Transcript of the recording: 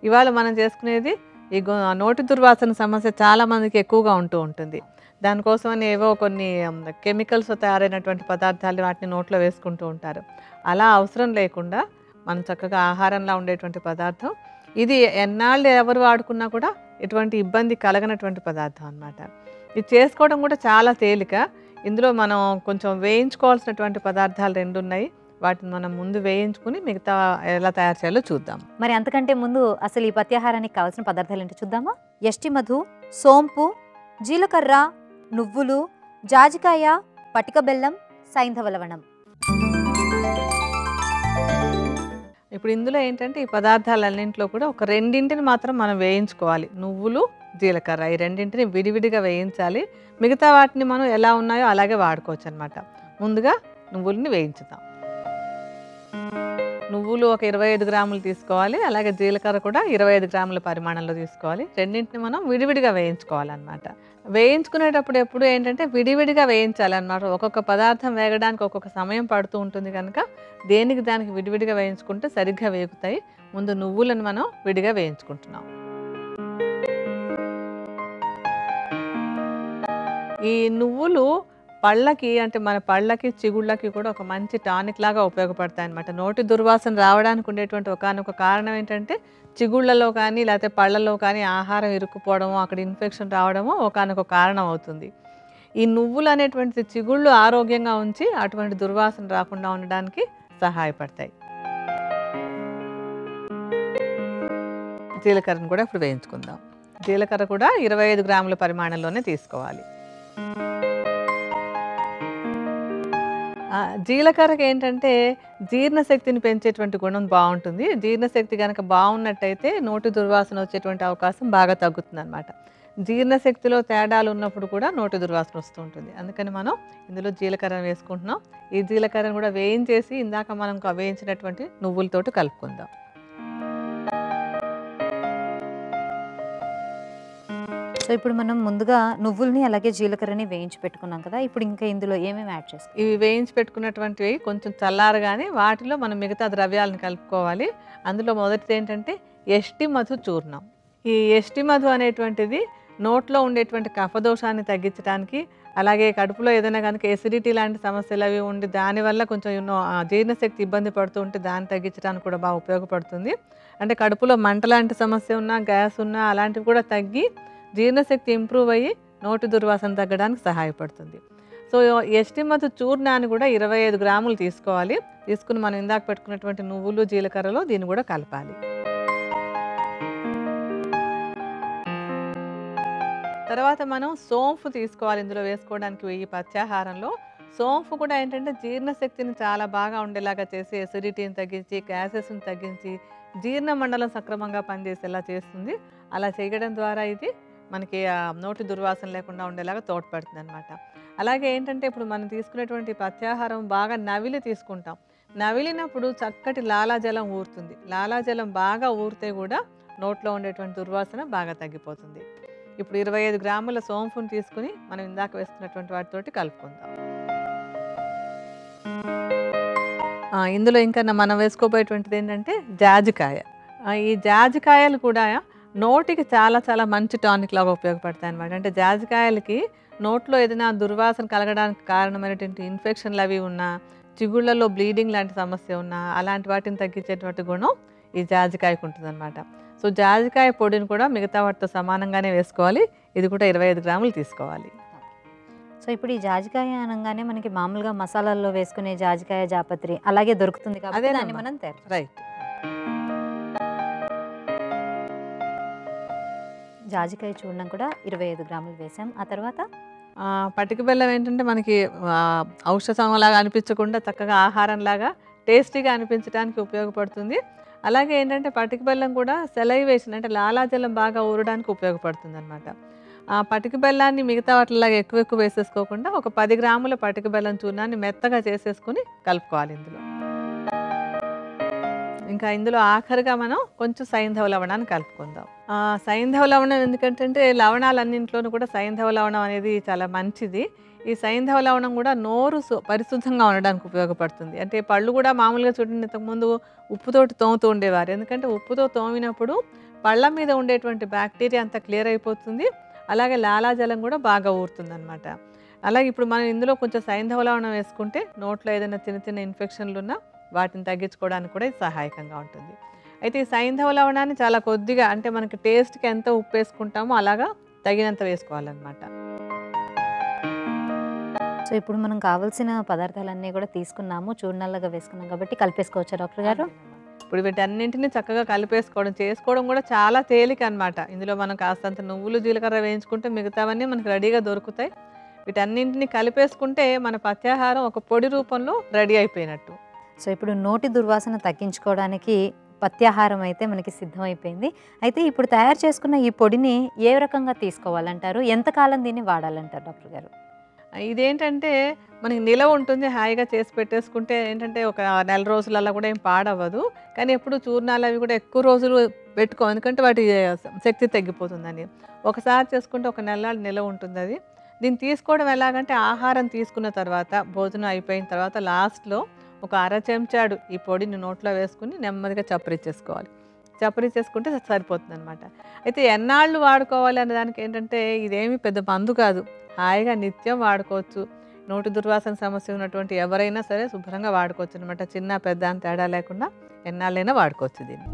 ఇవాళ మనం చేసుకునేది ఈ నోటి దుర్వాసన సమస్య చాలామందికి ఎక్కువగా ఉంటూ ఉంటుంది. దానికోసమని ఏవో కొన్ని కెమికల్స్‌తో తయారైనటువంటి పదార్థాలు వాటిని నోట్లో వేసుకుంటూ ఉంటారు. అలా అవసరం లేకుండా మనం చక్కగా ఆహారంలా ఉండేటువంటి పదార్థం. ఇది ఎన్నాళ్ళు ఎవరు వాడుకున్నా కూడా ఎటువంటి ఇబ్బంది కలగనటువంటి పదార్థం అనమాట. ఇది చేసుకోవడం కూడా చాలా తేలిక. ఇందులో మనం కొంచెం వేయించుకోవాల్సినటువంటి పదార్థాలు 2 ఉన్నాయి. వాటిని మనం ముందు వేయించుకుని మిగతా ఎలా తయారు చేయాలో చూద్దాం. మరి అంతకంటే ముందు అసలు ఈ పత్యాహారానికి కావాల్సిన పదార్థాలు ఏంటో చూద్దామా? యష్టి మధు, సోంపు, జీలకర్ర, నువ్వులు, జాజికాయ, పటిక బెల్లం, సైంధవ లవణం. ఇప్పుడు ఇందులో ఏంటంటే ఈ పదార్థాలన్నింటిలో కూడా ఒక రెండింటిని మాత్రం మనం వేయించుకోవాలి. నువ్వులు, జీలకర్ర ఈ రెండింటిని విడివిడిగా వేయించాలి. మిగతా వాటిని మనం ఎలా ఉన్నాయో అలాగే వాడుకోవచ్చు అనమాట. ముందుగా నువ్వుల్ని వేయించుదాం. నువ్వులు ఒక 25 గ్రాములు తీసుకోవాలి. అలాగే జీలకర్ర కూడా 25 గ్రాముల పరిమాణంలో తీసుకోవాలి. రెండింటిని మనం విడివిడిగా వేయించుకోవాలన్నమాట. వేయించుకునేటప్పుడు ఎప్పుడు ఏంటంటే విడివిడిగా వేయించాలన్నమాట. ఒక్కొక్క పదార్థం వేగడానికి ఒక్కొక్క సమయం పడుతూ ఉంటుంది కనుక దేనికి దానికి విడివిడిగా వేయించుకుంటే సరిగ్గా వేగుతాయి. ముందు నువ్వులను మనం విడిగా వేయించుకుంటున్నాం. ఈ నువ్వులు పళ్ళకి అంటే మన పళ్ళకి చిగుళ్ళకి కూడా ఒక మంచి టానిక్ లాగా ఉపయోగపడతాయి అన్నమాట. నోటి దుర్వాసన రావడానికి ఉండేటువంటి ఒకానొక కారణం ఏంటంటే చిగుళ్ళలో కానీ లేకపోతే పళ్ళలో కానీ ఆహారం ఇరుక్కుపోవడము, అక్కడ ఇన్ఫెక్షన్ రావడము ఒకానొక కారణం అవుతుంది. ఈ నువ్వులు అనేటువంటి చిగుళ్ళు ఆరోగ్యంగా ఉంచి అటువంటి దుర్వాసన రాకుండా ఉండడానికి సహాయపడతాయి. జీలకర్రను కూడా ఇప్పుడు వేయించుకుందాం. జీలకర్ర కూడా 25 గ్రాముల పరిమాణంలోనే తీసుకోవాలి. జీలకర్రకి ఏంటంటే జీర్ణశక్తిని పెంచేటువంటి గుణం బాగుంటుంది. జీర్ణశక్తి కనుక బాగున్నట్టయితే నోటి దుర్వాసన వచ్చేటువంటి అవకాశం బాగా తగ్గుతుంది అనమాట. జీర్ణశక్తిలో తేడాలు ఉన్నప్పుడు కూడా నోటి దుర్వాసన వస్తూ ఉంటుంది. అందుకని మనం ఇందులో జీలకర్ర వేసుకుంటున్నాం. ఈ జీలకర్రను కూడా వేయించేసి ఇందాక మనం వేయించినటువంటి నువ్వులతోటి కలుపుకుందాం. సో ఇప్పుడు మనం ముందుగా నువ్వుల్ని అలాగే జీలకర్రని వేయించి పెట్టుకున్నాం కదా. ఇప్పుడు ఇంకా ఇందులో ఏమేమి యాడ్ చేస్తాం? ఇవి వేయించి పెట్టుకున్నటువంటివి కొంచెం చల్లారగానే వాటిలో మనం మిగతా ద్రవ్యాలను కలుపుకోవాలి. అందులో మొదటిది ఏంటంటే యష్టి మధు చూర్ణం. ఈ యష్టి మధు అనేటువంటిది నోట్లో ఉండేటువంటి కఫదోషాన్ని తగ్గించడానికి, అలాగే కడుపులో ఏదైనా కనుక ఎసిడిటీ లాంటి సమస్యలు అవి ఉండి దానివల్ల కొంచెం జీర్ణశక్తి ఇబ్బంది పడుతూ ఉంటే దాన్ని తగ్గించడానికి కూడా బాగా ఉపయోగపడుతుంది. అంటే కడుపులో మంట లాంటి సమస్య ఉన్నా, గ్యాస్ ఉన్నా అలాంటివి కూడా తగ్గి జీర్ణశక్తి ఇంప్రూవ్ అయ్యి నోటి దుర్వాసన తగ్గడానికి సహాయపడుతుంది. సో యష్టి మధు చూర్ణాన్ని కూడా 25 గ్రాములు తీసుకోవాలి. తీసుకుని మనం ఇందాక పెట్టుకున్నటువంటి నువ్వులు, జీలకర్రలో దీన్ని కూడా కలపాలి. తర్వాత మనం సోంపు తీసుకోవాలి ఇందులో వేసుకోవడానికి. ఈ పత్యాహారంలో సోంపు కూడా ఏంటంటే జీర్ణశక్తిని చాలా బాగా ఉండేలాగా చేసి ఎసిడిటీని తగ్గించి, గ్యాసెస్ని తగ్గించి, జీర్ణ మండలం సక్రమంగా పనిచేసేలా చేస్తుంది. అలా చేయడం ద్వారా ఇది మనకి నోటి దుర్వాసన లేకుండా ఉండేలాగా తోడ్పడుతుంది అనమాట. అలాగే ఏంటంటే ఇప్పుడు మనం తీసుకునేటువంటి పత్యాహారం బాగా నవిలి తీసుకుంటాం. నవిలినప్పుడు చక్కటి లాలాజలం ఊరుతుంది. లాలాజలం బాగా ఊరితే కూడా నోట్లో ఉండేటువంటి దుర్వాసన బాగా తగ్గిపోతుంది. ఇప్పుడు 25 గ్రాముల సోంపుని తీసుకుని మనం ఇందాక వేసుకున్నటువంటి వాటితోటి కలుపుకుందాం. ఇందులో ఇంకా మనం వేసుకోబోయేటువంటిది ఏంటంటే జాజికాయ. ఈ జాజికాయలు కూడా నోటికి చాలా చాలా మంచి టానిక్ లాగా ఉపయోగపడతాయి అన్నమాట. అంటే జాజికాయలకి నోట్లో ఏదైనా దుర్వాసన కలగడానికి కారణమైనటువంటి ఇన్ఫెక్షన్లు అవి ఉన్నా, చిగుళ్ళలో బ్లీడింగ్ లాంటి సమస్య ఉన్నా అలాంటి వాటిని తగ్గించేటువంటి గుణం ఈ జాజికాయకు ఉంటుంది అనమాట. సో జాజికాయ పొడిని కూడా మిగతా వాటితో సమానంగానే వేసుకోవాలి. ఇది కూడా 25 గ్రాములు తీసుకోవాలి. సో ఇప్పుడు ఈ జాజికాయ అనగానే మనకి మామూలుగా మసాలాల్లో వేసుకునే జాజికాయ, జాపత్రి అలాగే దొరుకుతుంది కాబట్టి దాన్ని మనం రైట్. జాజికాయ చూర్ణం కూడా 25 గ్రాములు వేసాం. ఆ తర్వాత పటిక బెల్లం ఏంటంటే మనకి ఔషధంలాగా అనిపించకుండా చక్కగా ఆహారంలాగా టేస్టీగా అనిపించడానికి ఉపయోగపడుతుంది. అలాగే ఏంటంటే పటిక బెల్లం కూడా సెలైవేషన్ అంటే లాలాజలం బాగా ఊరడానికి ఉపయోగపడుతుంది అనమాట. పటిక బెల్లాన్ని మిగతా వాటిలాగా ఎక్కువ వేసేసుకోకుండా ఒక 10 గ్రాముల పటిక బెల్లం చూర్ణాన్ని మెత్తగా చేసేసుకుని కలుపుకోవాలి ఇందులో. ఇంకా ఇందులో ఆఖరిగా మనం కొంచెం సైంధవ లవణాన్ని కలుపుకుందాం. సైంధవ లవణం ఎందుకంటే లవణాలన్నింటిలోనూ కూడా సైంధవ లవణం అనేది చాలా మంచిది. ఈ సైంధవ లవణం కూడా నోరు పరిశుద్ధంగా ఉండడానికి ఉపయోగపడుతుంది. అంటే పళ్ళు కూడా మామూలుగా చూడండి ఇంతకుముందు ఉప్పుతోటి తోముతూ ఉండేవారు. ఎందుకంటే ఉప్పుతో తోమినప్పుడు పళ్ళ మీద ఉండేటువంటి బ్యాక్టీరియా అంతా క్లియర్ అయిపోతుంది. అలాగే లాలాజలం కూడా బాగా ఊరుతుందనమాట. అలాగే ఇప్పుడు మనం ఇందులో కొంచెం సైంధవ లవణం వేసుకుంటే నోట్లో ఏదైనా చిన్న చిన్న ఇన్ఫెక్షన్లు ఉన్నా వాటిని తగ్గించుకోవడానికి కూడా ఇది సహాయకంగా ఉంటుంది. అయితే ఈ సైంధవ లవణాన్ని చాలా కొద్దిగా, అంటే మనకి టేస్ట్కి ఎంత ఉప్పు వేసుకుంటామో అలాగా తగినంత వేసుకోవాలన్నమాట. సో ఇప్పుడు మనం కావాల్సిన పదార్థాలన్నీ కూడా తీసుకున్నాము, చూర్ణాలుగా వేసుకున్నాం కాబట్టి కలిపేసుకోవచ్చా డాక్టర్ గారు? ఇప్పుడు వీటన్నింటినీ చక్కగా కలిపేసుకోవడం, చేసుకోవడం కూడా చాలా తేలిక అనమాట. ఇందులో మనం కాస్తంత నువ్వులు జీలకర్ర వేయించుకుంటే మిగతావన్నీ మనకు రెడీగా దొరుకుతాయి. వీటన్నింటినీ కలిపేసుకుంటే మన పత్యాహారం ఒక పొడి రూపంలో రెడీ అయిపోయినట్టు. సో ఇప్పుడు నోటి దుర్వాసన తగ్గించుకోవడానికి పత్యాహారం అయితే మనకి సిద్ధమైపోయింది. అయితే ఇప్పుడు తయారు చేసుకున్న ఈ పొడిని ఏ రకంగా తీసుకోవాలంటారు? ఎంతకాలం దీన్ని వాడాలంటారు డాక్టర్ గారు? ఇదేంటంటే మనకి నిలవ ఉంటుంది, హాయిగా చేసి పెట్టేసుకుంటే ఏంటంటే ఒక నెల రోజులల్లా కూడా ఏం పాడవ్వదు. కానీ ఎప్పుడు చూర్ణాలు అవి కూడా ఎక్కువ రోజులు పెట్టుకో, ఎందుకంటే వాటి శక్తి తగ్గిపోతుందని. ఒకసారి చేసుకుంటే ఒక నెల నిలవ ఉంటుంది అది. దీన్ని తీసుకోవడం ఎలాగంటే ఆహారం తీసుకున్న తర్వాత, భోజనం అయిపోయిన తర్వాత లాస్ట్లో ఒక అర చెంచాడు ఈ పొడిని నోట్లో వేసుకుని నెమ్మదిగా చప్పరిచ్చేసుకోవాలి. చప్పరిచ్చేసుకుంటే సరిపోతుంది అనమాట. అయితే ఎన్నాళ్ళు వాడుకోవాలి అనే దానికి ఏంటంటే ఇదేమి పెద్ద మందు కాదు, హాయిగా నిత్యం వాడుకోవచ్చు. నోటి దుర్వాసన సమస్య ఉన్నటువంటి ఎవరైనా సరే శుభ్రంగా వాడుకోవచ్చు అనమాట. చిన్న పెద్ద అని తేడా లేకుండా ఎన్నాళ్ళైనా వాడుకోవచ్చు దీన్ని.